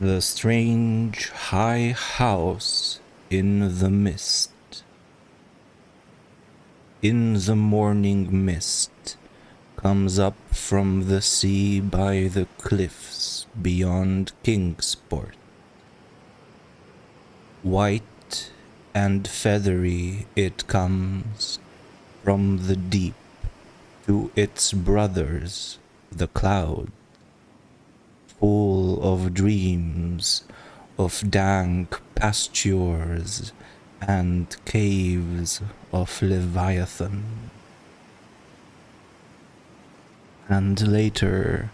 The strange high house in the mist. In the morning mist comes up from the sea by the cliffs beyond Kingsport. White and feathery it comes from the deep to its brothers, the cloud, full of dreams of dank pastures and caves of Leviathan. And later,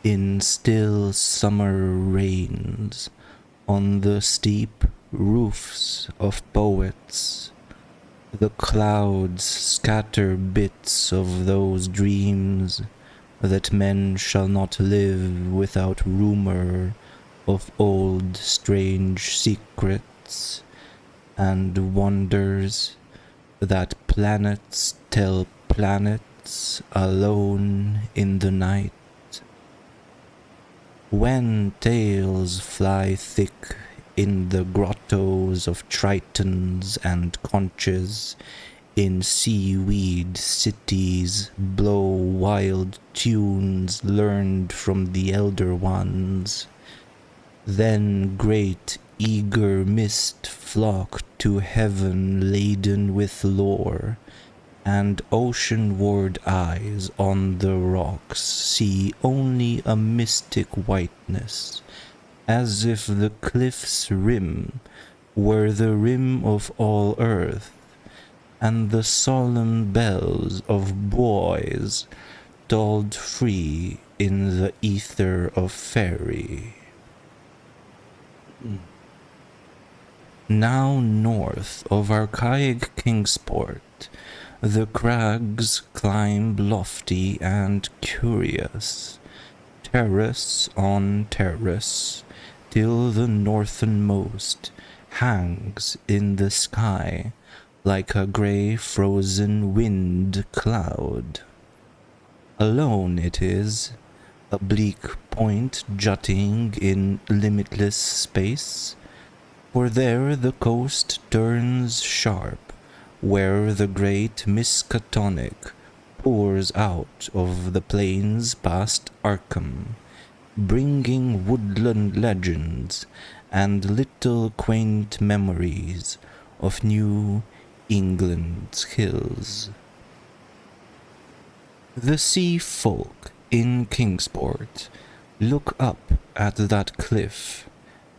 in still summer rains, on the steep roofs of poets, the clouds scatter bits of those dreams that men shall not live without rumor of old strange secrets and wonders that planets tell planets alone in the night. When tales fly thick in the grottos of tritons and conches, in seaweed cities blow wild tunes learned from the elder ones. Then great eager mist flock to heaven laden with lore, and oceanward eyes on the rocks see only a mystic whiteness, as if the cliff's rim were the rim of all earth, and the solemn bells of buoys tolled free in the ether of fairy. Now north of archaic Kingsport, the crags climb lofty and curious, terrace on terrace, till the northernmost hangs in the sky like a grey frozen wind cloud. Alone it is, a bleak point jutting in limitless space, for there the coast turns sharp, where the great Miskatonic pours out of the plains past Arkham, bringing woodland legends and little quaint memories of New England's hills. The sea folk in Kingsport look up at that cliff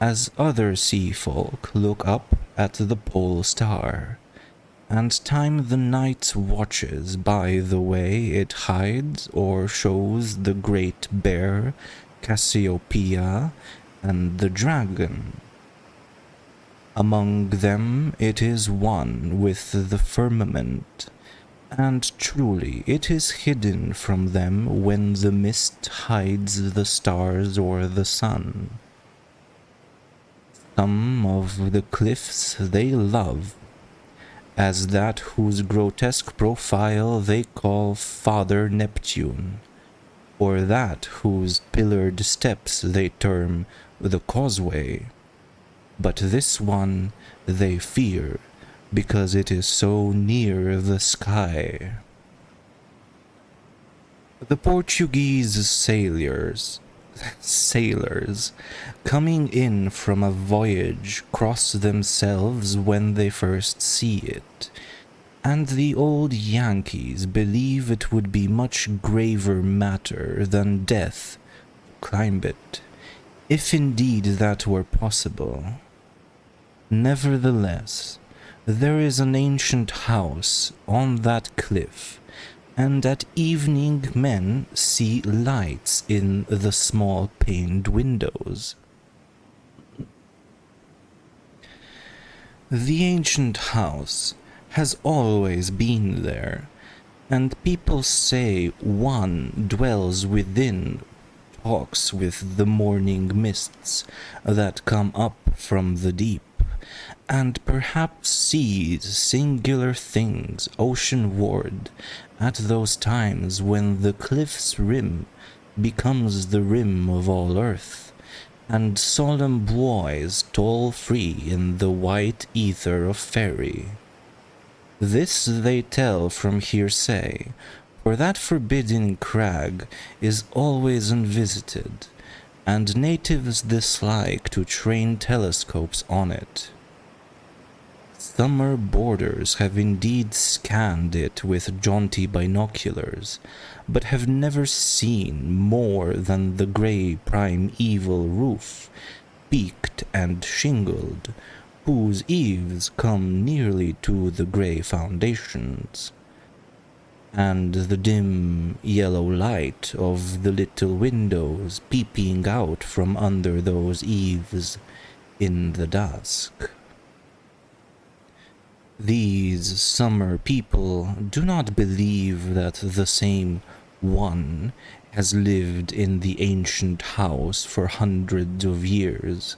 as other sea folk look up at the pole star, and time the night's watches by the way it hides or shows the great bear, Cassiopeia, and the dragon. Among them it is one with the firmament, and truly it is hidden from them when the mist hides the stars or the sun. Some of the cliffs they love, as that whose grotesque profile they call Father Neptune, or that whose pillared steps they term the Causeway. But this one they fear, because it is so near the sky. The Portuguese sailors coming in from a voyage cross themselves when they first see it, and the old Yankees believe it would be much graver matter than death to climb it, if indeed that were possible. Nevertheless, there is an ancient house on that cliff, and at evening men see lights in the small paned windows. The ancient house has always been there, and people say one dwells within, talks with the morning mists that come up from the deep, and perhaps sees singular things oceanward at those times when the cliff's rim becomes the rim of all earth, and solemn buoys toll free in the white ether of faerie. This they tell from hearsay, for that forbidden crag is always unvisited, and natives dislike to train telescopes on it. Summer boarders have indeed scanned it with jaunty binoculars, but have never seen more than the grey primeval roof, peaked and shingled, whose eaves come nearly to the grey foundations, and the dim yellow light of the little windows peeping out from under those eaves in the dusk. These summer people do not believe that the same one has lived in the ancient house for hundreds of years,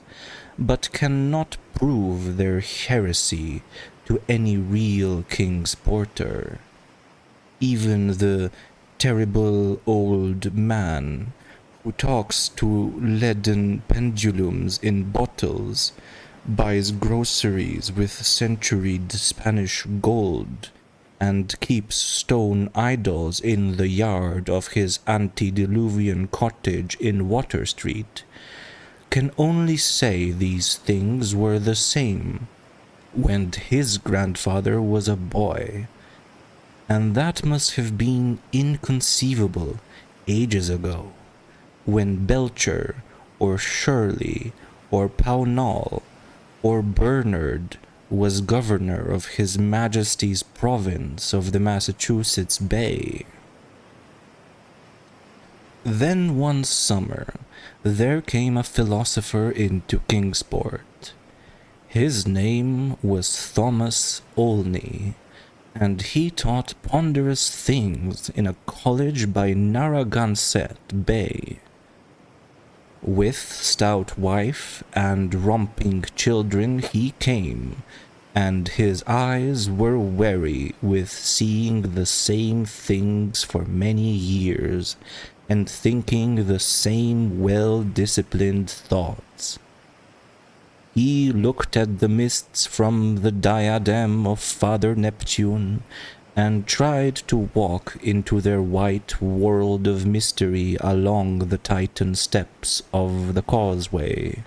but cannot prove their heresy to any real king's porter. Even the terrible old man who talks to leaden pendulums in bottles, buys groceries with centuried Spanish gold, and keeps stone idols in the yard of his antediluvian cottage in Water Street, can only say these things were the same when his grandfather was a boy, and that must have been inconceivable ages ago, when Belcher or Shirley or Pownall or Bernard was governor of His Majesty's province of the Massachusetts Bay. Then one summer there came a philosopher into Kingsport. His name was Thomas Olney, and he taught ponderous things in a college by Narragansett Bay. With stout wife and romping children he came, and his eyes were weary with seeing the same things for many years, and thinking the same well-disciplined thoughts. He looked at the mists from the diadem of Father Neptune, and tried to walk into their white world of mystery along the Titan steps of the causeway.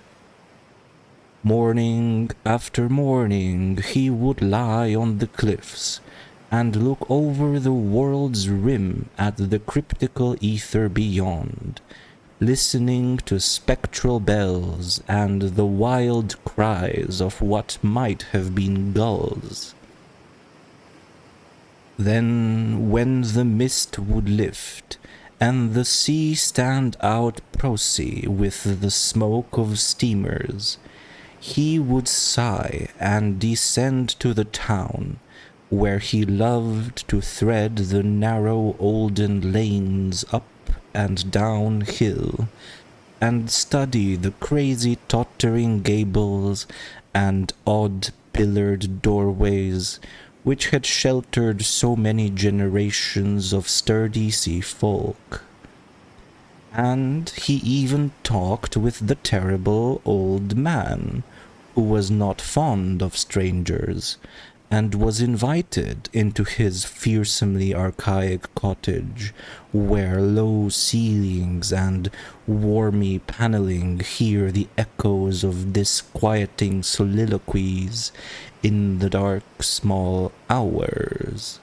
Morning after morning he would lie on the cliffs and look over the world's rim at the cryptical ether beyond, listening to spectral bells and the wild cries of what might have been gulls. Then, when the mist would lift, and the sea stand out prosy with the smoke of steamers, he would sigh and descend to the town, where he loved to thread the narrow olden lanes up and down hill, and study the crazy tottering gables and odd pillared doorways which had sheltered so many generations of sturdy sea folk. And he even talked with the terrible old man, who was not fond of strangers, and was invited into his fearsomely archaic cottage, where low ceilings and wormy paneling hear the echoes of disquieting soliloquies in the dark small hours.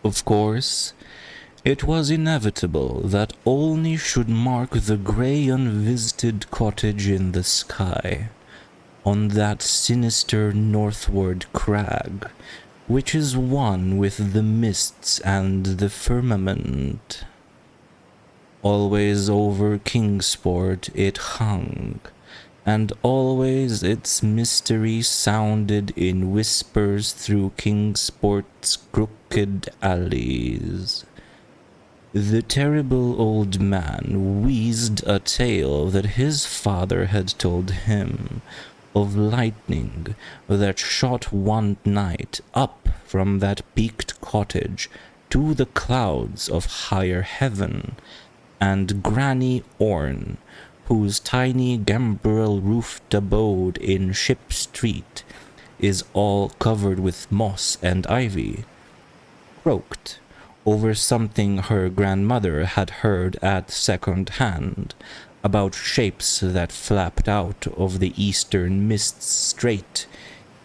Of course, it was inevitable that Olney should mark the grey unvisited cottage in the sky, on that sinister northward crag, which is one with the mists and the firmament. Always over Kingsport it hung, and always its mystery sounded in whispers through Kingsport's crooked alleys. The terrible old man wheezed a tale that his father had told him, of lightning that shot one night up from that peaked cottage to the clouds of higher heaven, and Granny Orne, whose tiny gambrel-roofed abode in Ship Street is all covered with moss and ivy, croaked over something her grandmother had heard at second hand about shapes that flapped out of the eastern mists straight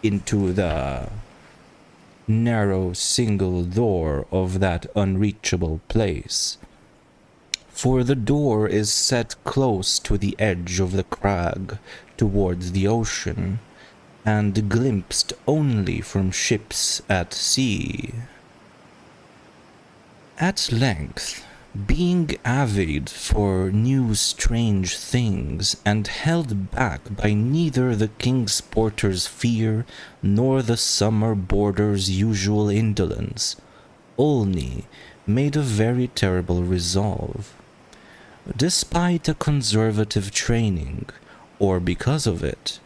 into the narrow single door of that unreachable place. For the door is set close to the edge of the crag towards the ocean, and glimpsed only from ships at sea. At length, being avid for new strange things, and held back by neither the king's porter's fear nor the summer boarder's usual indolence, Olney made a very terrible resolve. Despite a conservative training, or because of it,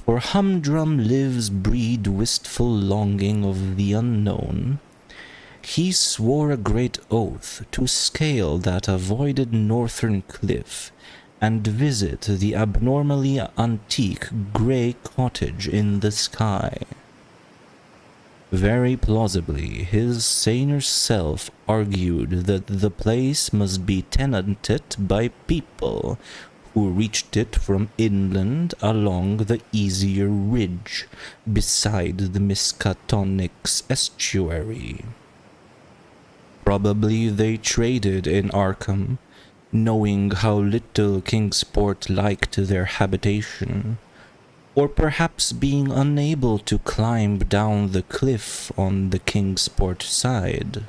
for humdrum lives breed wistful longing of the unknown, he swore a great oath to scale that avoided northern cliff and visit the abnormally antique grey cottage in the sky. Very plausibly, his saner self argued that the place must be tenanted by people who reached it from inland along the easier ridge beside the Miskatonic's estuary. Probably they traded in Arkham, knowing how little Kingsport liked their habitation, or perhaps being unable to climb down the cliff on the Kingsport side.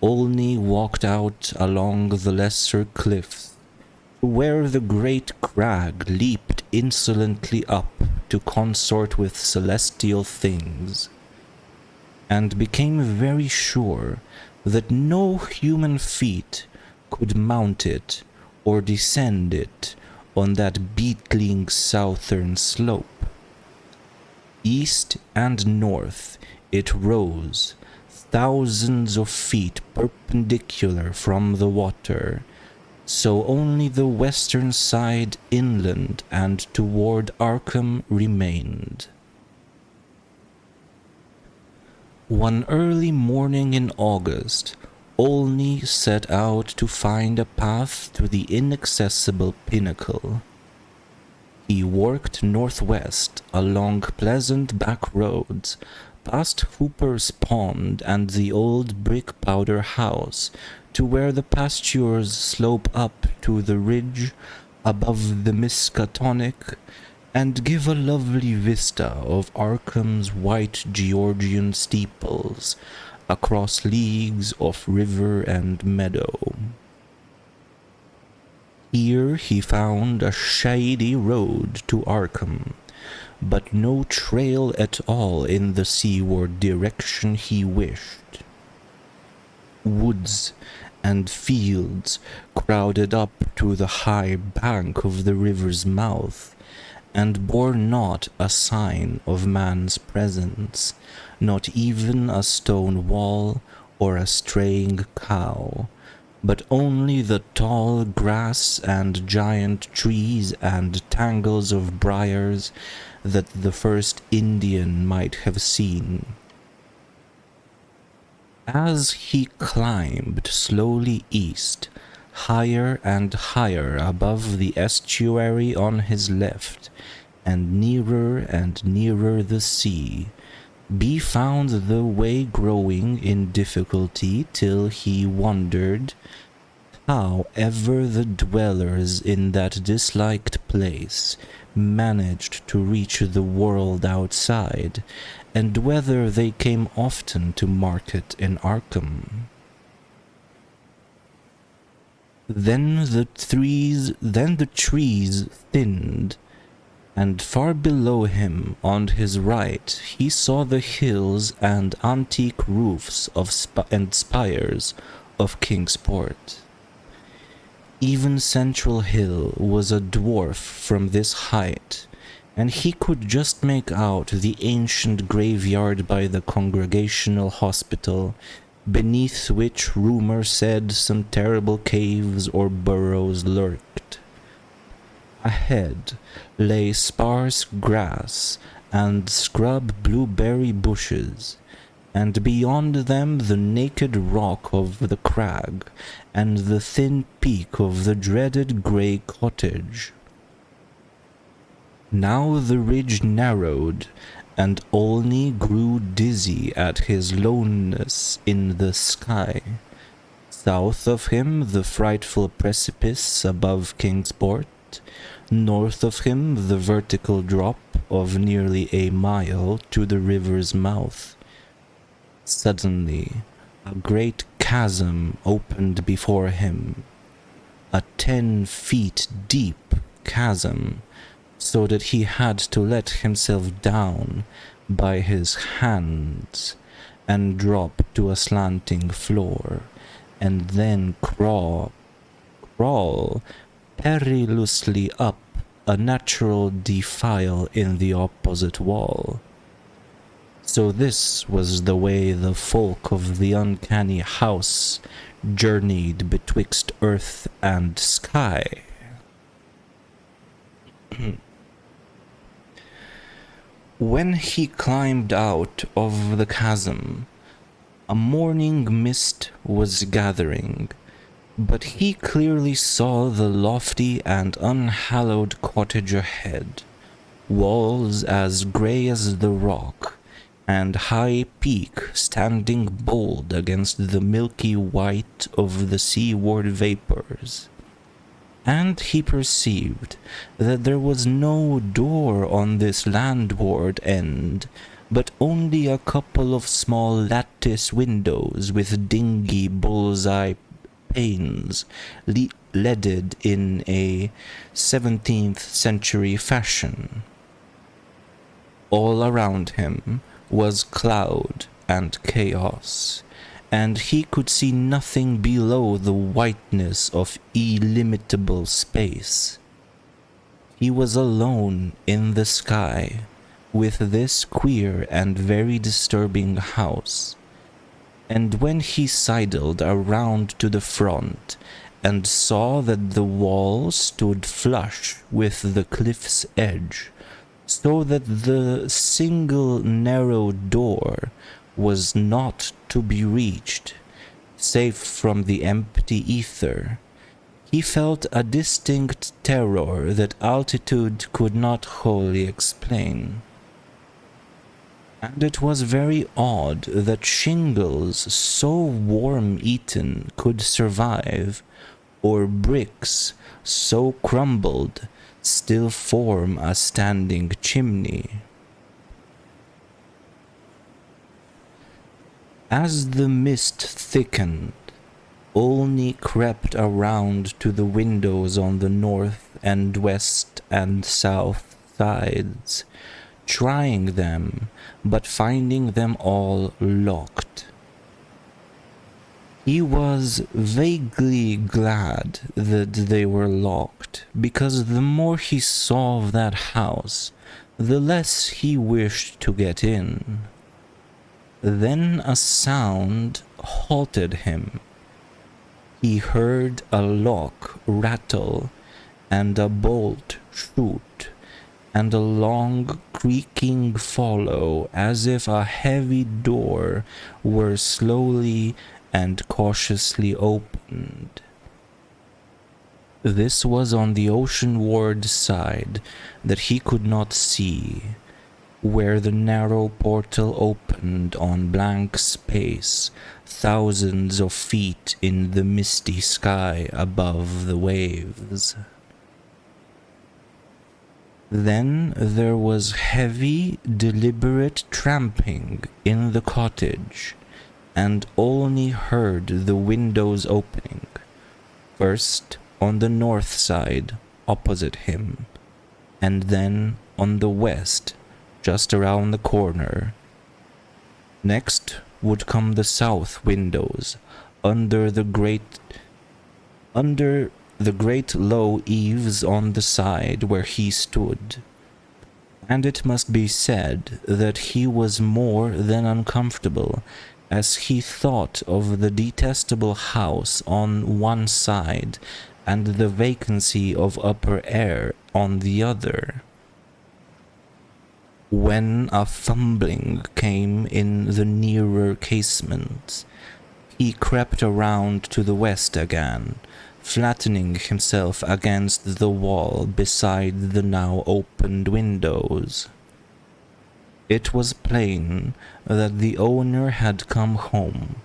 Olney walked out along the lesser cliffs, where the great crag leaped insolently up to consort with celestial things, and became very sure that no human feet could mount it or descend it on that beetling southern slope. East and north it rose, thousands of feet perpendicular from the water, so only the western side inland and toward Arkham remained. One early morning in August, Olney set out to find a path to the inaccessible pinnacle. He worked northwest along pleasant back roads, past Hooper's Pond and the old brick powder house, to where the pastures slope up to the ridge above the Miskatonic and give a lovely vista of Arkham's white Georgian steeples across leagues of river and meadow. Here he found a shady road to Arkham, but no trail at all in the seaward direction he wished. Woods and fields crowded up to the high bank of the river's mouth, and bore not a sign of man's presence, not even a stone wall or a straying cow, but only the tall grass and giant trees and tangles of briars that the first Indian might have seen. As he climbed slowly east, higher and higher above the estuary on his left, and nearer the sea, B found the way growing in difficulty till he wondered how ever the dwellers in that disliked place managed to reach the world outside, and whether they came often to market in Arkham. Then the trees thinned, and far below him, on his right, he saw the hills and antique roofs and spires of Kingsport. Even Central Hill was a dwarf from this height, and he could just make out the ancient graveyard by the Congregational Hospital beneath which rumor said some terrible caves or burrows lurked. Ahead lay sparse grass and scrub blueberry bushes, and beyond them the naked rock of the crag and the thin peak of the dreaded grey cottage. Now the ridge narrowed, and Olney grew dizzy at his loneliness in the sky. South of him the frightful precipice above Kingsport, north of him the vertical drop of nearly a mile to the river's mouth. Suddenly, a great chasm opened before him, a 10 feet deep chasm, so that he had to let himself down by his hands and drop to a slanting floor, and then crawl perilously up a natural defile in the opposite wall. So this was the way the folk of the uncanny house journeyed betwixt earth and sky. When he climbed out of the chasm, a morning mist was gathering, but he clearly saw the lofty and unhallowed cottage ahead, walls as grey as the rock, and high peak standing bold against the milky white of the seaward vapors. And he perceived that there was no door on this landward end, but only a couple of small lattice windows with dingy bull's-eye panes leaded in a 17th century fashion. All around him was cloud and chaos, and he could see nothing below the whiteness of illimitable space. He was alone in the sky with this queer and very disturbing house, and when he sidled around to the front and saw that the wall stood flush with the cliff's edge, so that the single narrow door was not to be reached, safe from the empty ether, he felt a distinct terror that altitude could not wholly explain. And it was very odd that shingles so worm-eaten could survive, or bricks so crumbled still form a standing chimney. As the mist thickened, Olney crept around to the windows on the north and west and south sides, trying them, but finding them all locked. He was vaguely glad that they were locked, because the more he saw of that house, the less he wished to get in. Then a sound halted him. He heard a lock rattle and a bolt shoot, and a long creaking follow, as if a heavy door were slowly and cautiously opened. This was on the oceanward side that he could not see, where the narrow portal opened on blank space, thousands of feet in the misty sky above the waves. Then there was heavy, deliberate tramping in the cottage, and Olney heard the windows opening, first on the north side opposite him, and then on the west just around the corner. Next would come the south windows under the great low eaves on the side where he stood. And it must be said that he was more than uncomfortable as he thought of the detestable house on one side and the vacancy of upper air on the other. When a fumbling came in the nearer casement, he crept around to the west again, flattening himself against the wall beside the now opened windows. It was plain that the owner had come home,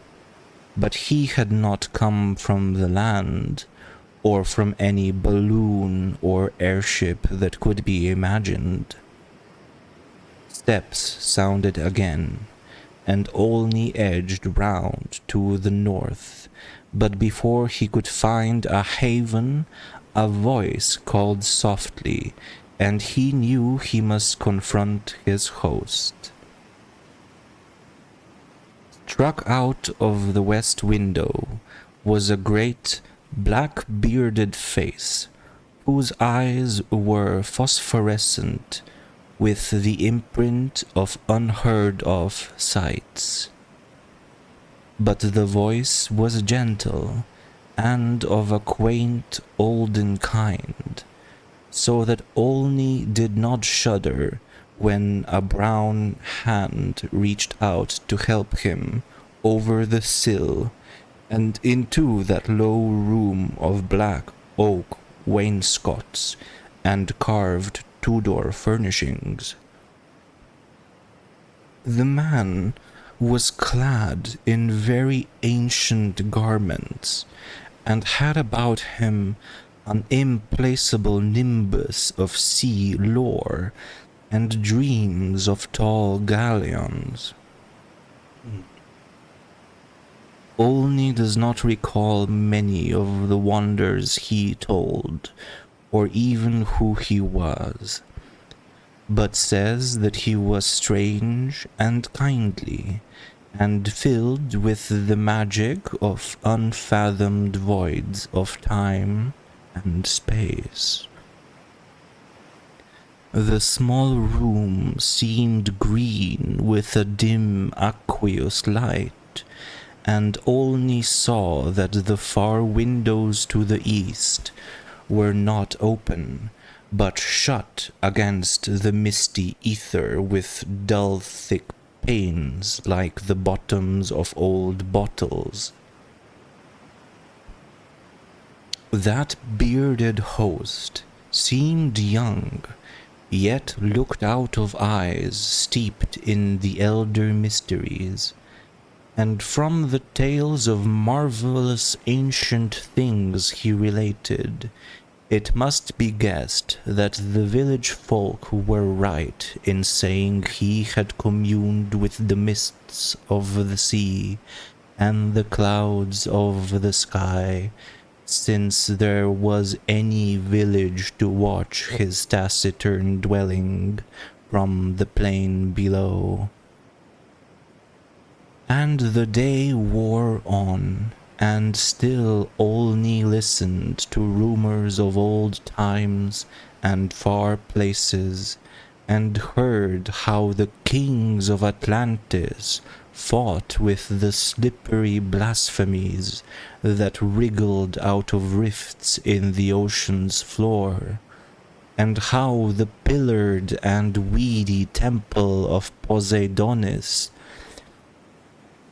but he had not come from the land, or from any balloon or airship that could be imagined. Steps sounded again, and Olney edged round to the north, but before he could find a haven, a voice called softly, and he knew he must confront his host. Struck out of the west window was a great black-bearded face, whose eyes were phosphorescent with the imprint of unheard-of sights. But the voice was gentle and of a quaint olden kind, so that Olney did not shudder when a brown hand reached out to help him over the sill and into that low room of black oak wainscots and carved Tudor furnishings. The man was clad in very ancient garments, and had about him an implacable nimbus of sea lore and dreams of tall galleons. Olney does not recall many of the wonders he told, or even who he was, but says that he was strange and kindly, and filled with the magic of unfathomed voids of time and space. The small room seemed green with a dim aqueous light, and Olney saw that the far windows to the east were not open, but shut against the misty ether with dull thick panes like the bottoms of old bottles. That bearded host seemed young, yet looked out of eyes steeped in the elder mysteries, and from the tales of marvelous ancient things he related, it must be guessed that the village folk were right in saying he had communed with the mists of the sea and the clouds of the sky, since there was any village to watch his taciturn dwelling from the plain below. And the day wore on, and still Olney listened to rumors of old times and far places, and heard how the kings of Atlantis fought with the slippery blasphemies that wriggled out of rifts in the ocean's floor, and how the pillared and weedy temple of Poseidonis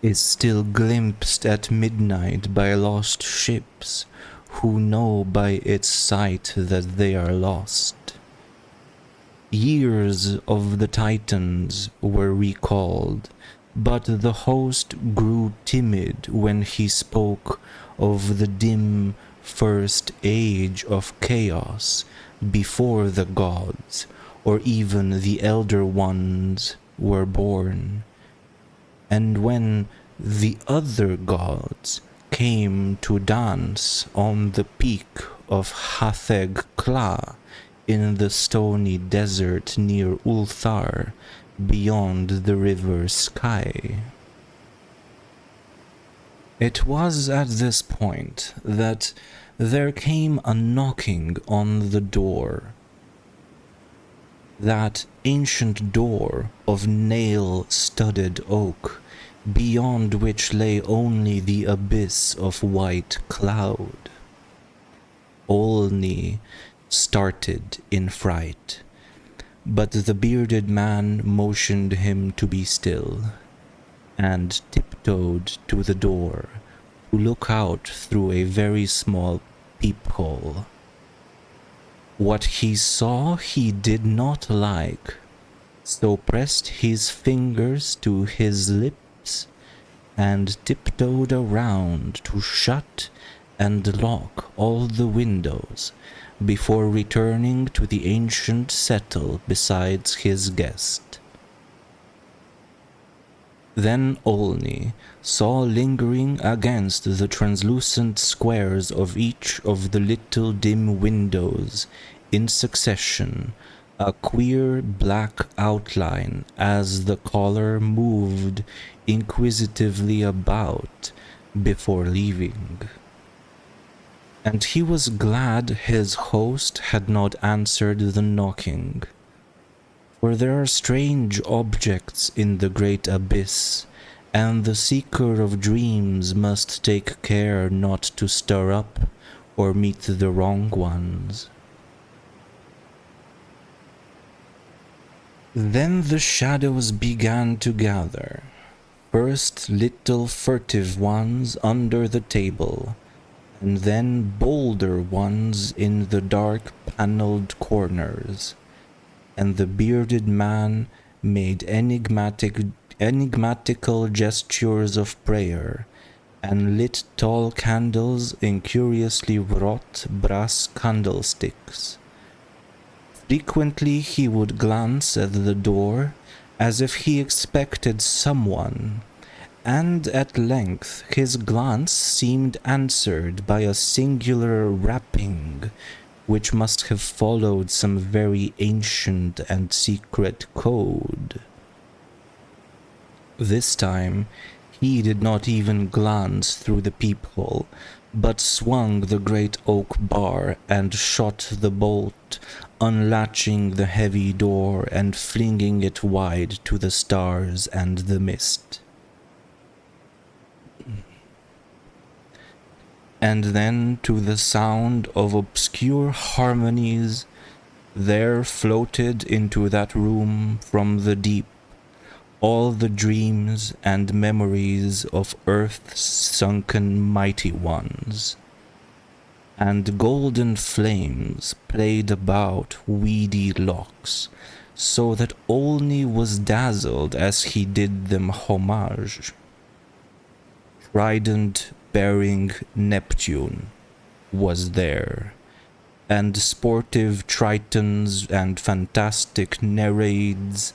is still glimpsed at midnight by lost ships who know by its sight that they are lost. Years of the Titans were recalled, but the host grew timid when he spoke of the dim first age of chaos before the gods or even the elder ones were born. And when the other gods came to dance on the peak of Hatheg Kla in the stony desert near Ulthar, beyond the river Sky. It was at this point that there came a knocking on the door. That ancient door of nail-studded oak beyond which lay only the abyss of white cloud. Olney started in fright, but the bearded man motioned him to be still, and tiptoed to the door to look out through a very small peephole. What he saw he did not like, so pressed his fingers to his lips and tiptoed around to shut and lock all the windows before returning to the ancient settle beside his guest. Then Olney saw lingering against the translucent squares of each of the little dim windows in succession a queer black outline as the caller moved inquisitively about before leaving. And he was glad his host had not answered the knocking. For there are strange objects in the great abyss, and the seeker of dreams must take care not to stir up or meet the wrong ones. Then the shadows began to gather, first little furtive ones under the table, and then bolder ones in the dark paneled corners. And the bearded man made enigmatical gestures of prayer, and lit tall candles in curiously wrought brass candlesticks. Frequently he would glance at the door as if he expected someone, and at length his glance seemed answered by a singular rapping, which must have followed some very ancient and secret code. This time he did not even glance through the peephole, but swung the great oak bar and shot the bolt, unlatching the heavy door and flinging it wide to the stars and the mist. And then, to the sound of obscure harmonies, there floated into that room from the deep all the dreams and memories of earth's sunken mighty ones. And golden flames played about weedy locks, so that Olney was dazzled as he did them homage. Trident-bearing Neptune was there, and sportive Tritons and fantastic Nereids,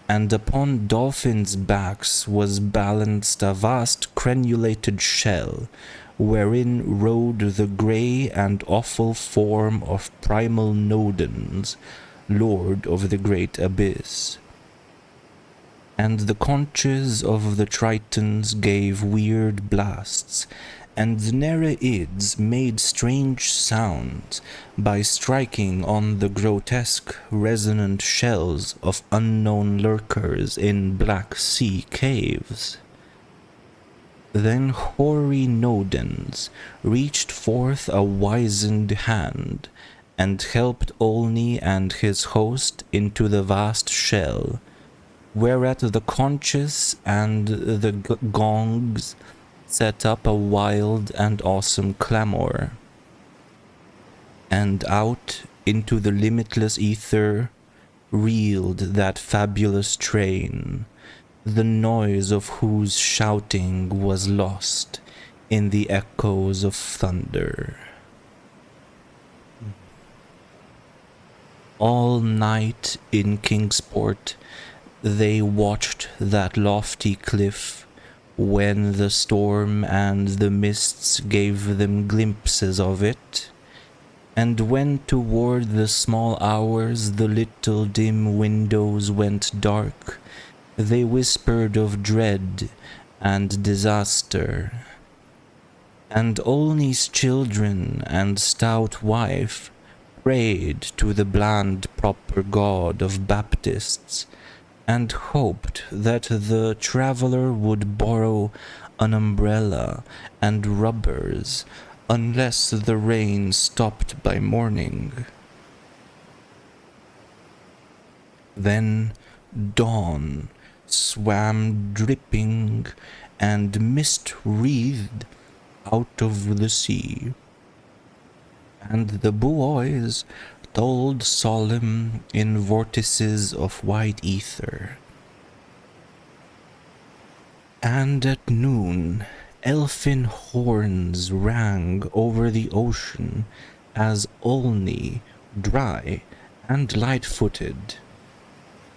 and upon dolphins' backs was balanced a vast crenulated shell, wherein rode the grey and awful form of primal Nodens, lord of the great abyss. And the conches of the Tritons gave weird blasts, and the Nereids made strange sounds by striking on the grotesque resonant shells of unknown lurkers in Black Sea caves. Then hoary Nodens reached forth a wizened hand and helped Olney and his host into the vast shell, whereat the conches and the gongs set up a wild and awesome clamor. And out into the limitless ether reeled that fabulous train, the noise of whose shouting was lost in the echoes of thunder. All night in Kingsport they watched that lofty cliff, when the storm and the mists gave them glimpses of it, and when toward the small hours the little dim windows went dark, they whispered of dread and disaster. And Olney's children and stout wife prayed to the bland proper God of Baptists, and hoped that the traveler would borrow an umbrella and rubbers unless the rain stopped by morning. Then dawn swam dripping and mist-wreathed out of the sea, and the boys tolled solemn in vortices of white ether. And at noon, elfin horns rang over the ocean as Olney, dry and light-footed,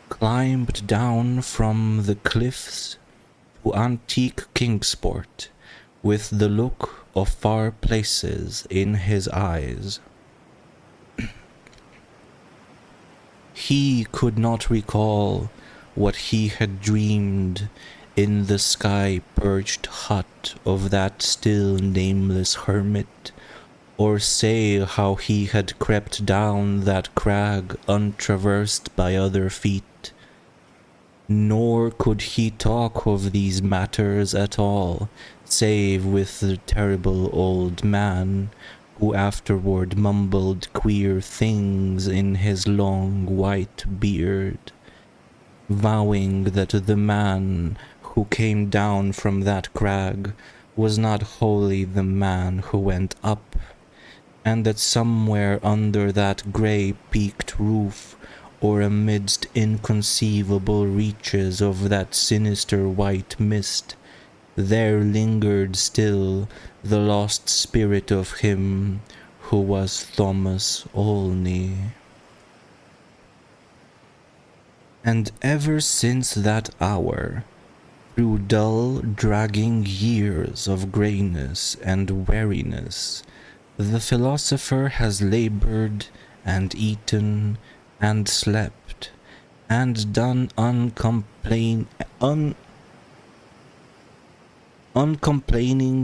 climbed down from the cliffs to antique Kingsport with the look of far places in his eyes. He could not recall what he had dreamed in the sky-perched hut of that still nameless hermit, or say how he had crept down that crag untraversed by other feet. Nor could he talk of these matters at all, save with the terrible old man, who afterward mumbled queer things in his long white beard, vowing that the man who came down from that crag was not wholly the man who went up, and that somewhere under that grey-peaked roof, or amidst inconceivable reaches of that sinister white mist, there lingered still the lost spirit of him who was Thomas Olney. And ever since that hour, through dull, dragging years of greyness and weariness, the philosopher has laboured and eaten and slept and done uncomplaining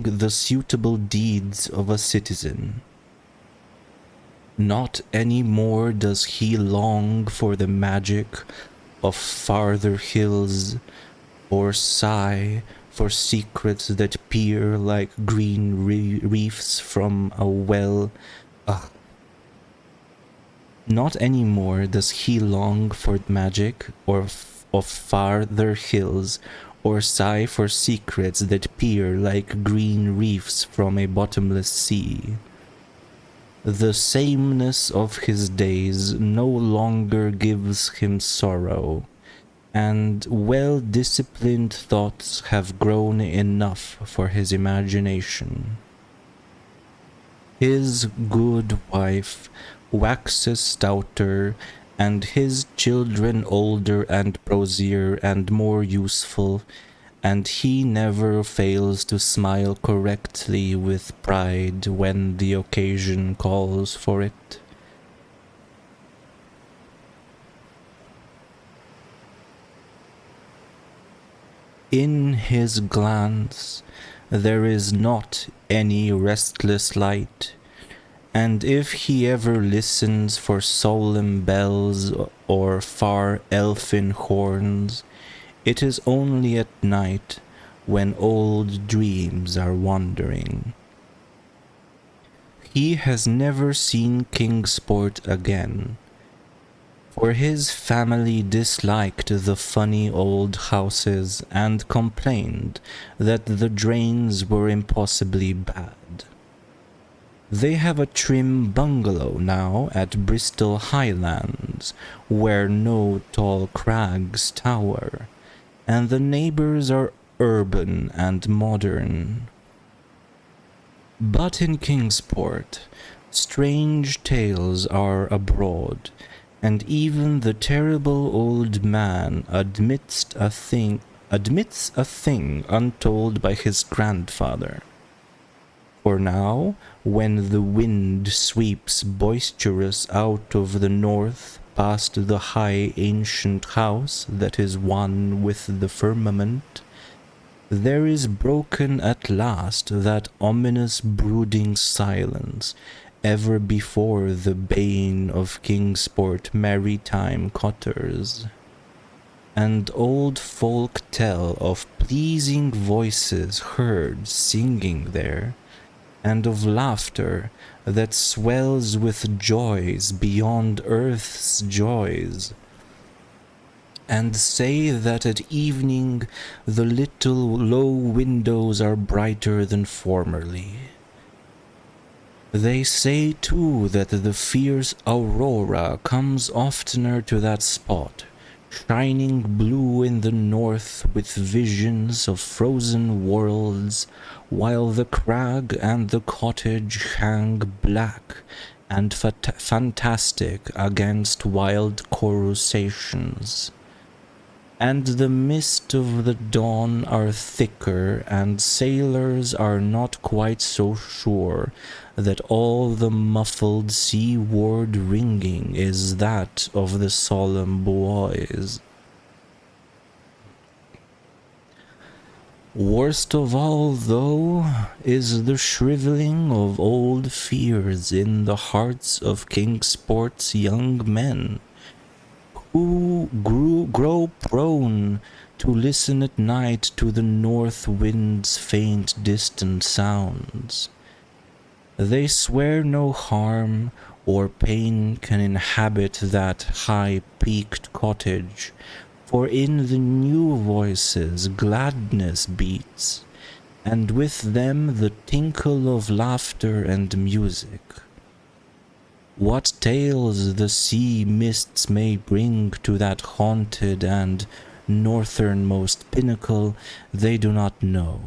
the suitable deeds of a citizen. Not any more does he long for the magic of farther hills, or sigh for secrets that peer like green reefs from a well. Not any more does he long for magic of farther hills, or sigh for secrets that peer like green reefs from a bottomless sea. The sameness of his days no longer gives him sorrow, and well-disciplined thoughts have grown enough for his imagination. His good wife waxes stouter, and his children older and prosier and more useful, and he never fails to smile correctly with pride when the occasion calls for it. In his glance there is not any restless light, and if he ever listens for solemn bells or far elfin horns, it is only at night when old dreams are wandering. He has never seen Kingsport again, for his family disliked the funny old houses and complained that the drains were impossibly bad. They have a trim bungalow now at Bristol Highlands, where no tall crags tower, and the neighbours are urban and modern. But in Kingsport, strange tales are abroad, and even the terrible old man admits a thing untold by his grandfather. For now, when the wind sweeps boisterous out of the north past the high ancient house that is one with the firmament, there is broken at last that ominous brooding silence ever before the bane of Kingsport maritime cotters. and old folk tell of pleasing voices heard singing there, and of laughter that swells with joys beyond earth's joys, and say that at evening the little low windows are brighter than formerly. They say too that the fierce aurora comes oftener to that spot, shining blue in the north with visions of frozen worlds, while the crag and the cottage hang black and fantastic against wild coruscations. And the mist of the dawn are thicker, and sailors are not quite so sure that all the muffled seaward ringing is that of the solemn buoys. Worst of all, though, is the shriveling of old fears in the hearts of Kingsport's young men, who grow prone to listen at night to the north wind's faint distant sounds. They swear no harm or pain can inhabit that high-peaked cottage, for in the new voices gladness beats, and with them the tinkle of laughter and music. What tales the sea mists may bring to that haunted and northernmost pinnacle they do not know,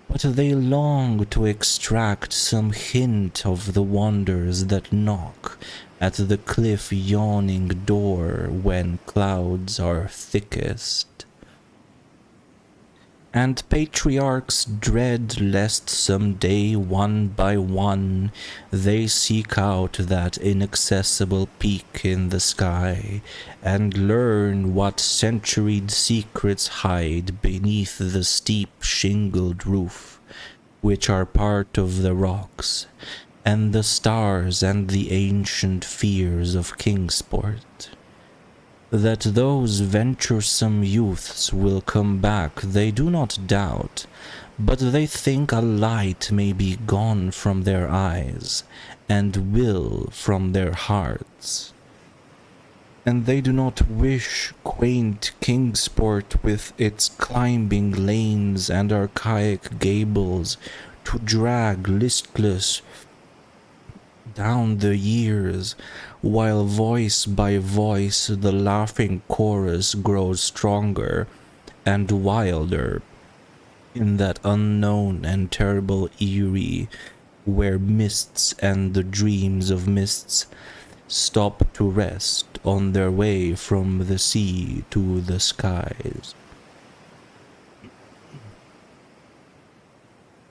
but they long to extract some hint of the wonders that knock at the cliff-yawning door when clouds are thickest. And patriarchs dread lest some day, one by one, they seek out that inaccessible peak in the sky, and learn what centuried secrets hide beneath the steep shingled roof, which are part of the rocks, and the stars and the ancient fears of Kingsport. That those venturesome youths will come back they do not doubt, but they think a light may be gone from their eyes, and will from their hearts. And they do not wish quaint Kingsport with its climbing lanes and archaic gables to drag listless down the years, while voice by voice the laughing chorus grows stronger and wilder in that unknown and terrible eyrie where mists and the dreams of mists stop to rest on their way from the sea to the skies.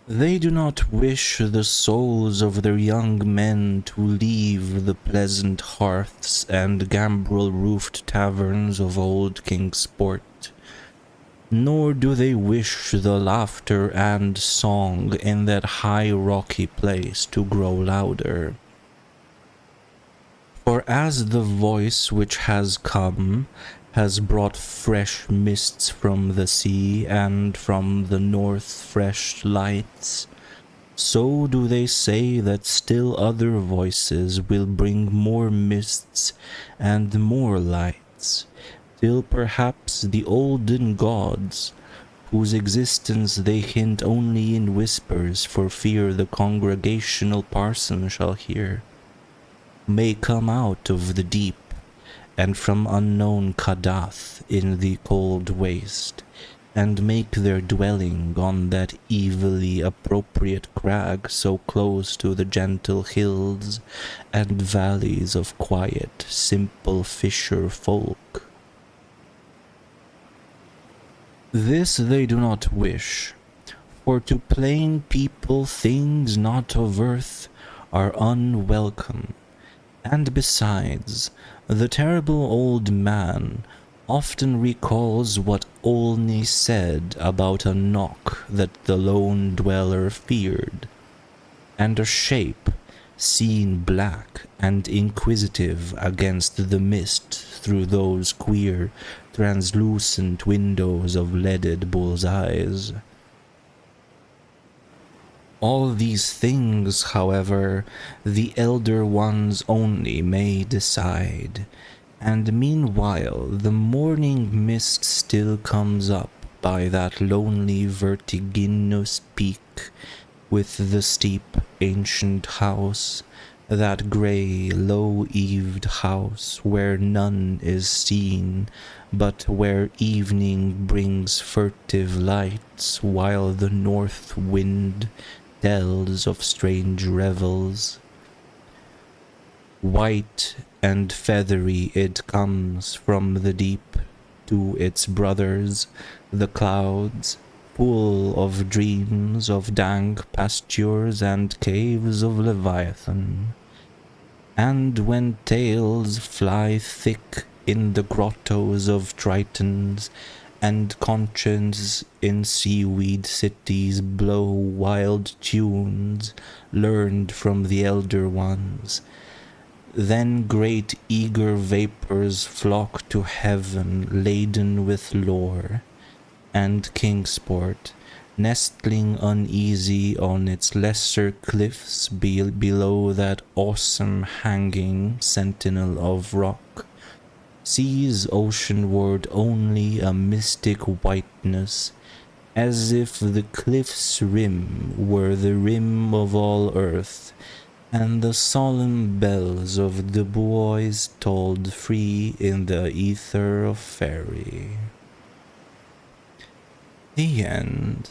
They do not wish the souls of their young men to leave the pleasant hearths and gambrel-roofed taverns of old Kingsport, nor do they wish the laughter and song in that high rocky place to grow louder. For as the voice which has come has brought fresh mists from the sea, and from the north fresh lights, so do they say that still other voices will bring more mists and more lights, till perhaps the olden gods, whose existence they hint only in whispers for fear the congregational parson shall hear, may come out of the deep, and from unknown Kadath in the cold waste, and make their dwelling on that evilly appropriate crag so close to the gentle hills and valleys of quiet, simple fisher folk. This they do not wish, for to plain people things not of earth are unwelcome, and besides, the terrible old man often recalls what Olney said about a knock that the lone dweller feared, and a shape seen black and inquisitive against the mist through those queer, translucent windows of leaded bull's eyes. All these things, however, the Elder Ones only may decide, and meanwhile the morning mist still comes up by that lonely vertiginous peak with the steep ancient house, that grey low-eaved house where none is seen, but where evening brings furtive lights while the north wind tells of strange revels. White and feathery it comes from the deep to its brothers, the clouds, full of dreams of dank pastures and caves of Leviathan. And when tales fly thick in the grottos of Tritons, and conches in seaweed cities blow wild tunes learned from the Elder Ones, then great eager vapors flock to heaven laden with lore, and Kingsport, nestling uneasy on its lesser cliffs below that awesome hanging sentinel of rock, sees oceanward only a mystic whiteness, as if the cliff's rim were the rim of all earth, and the solemn bells of the buoys tolled free in the ether of fairy. The end.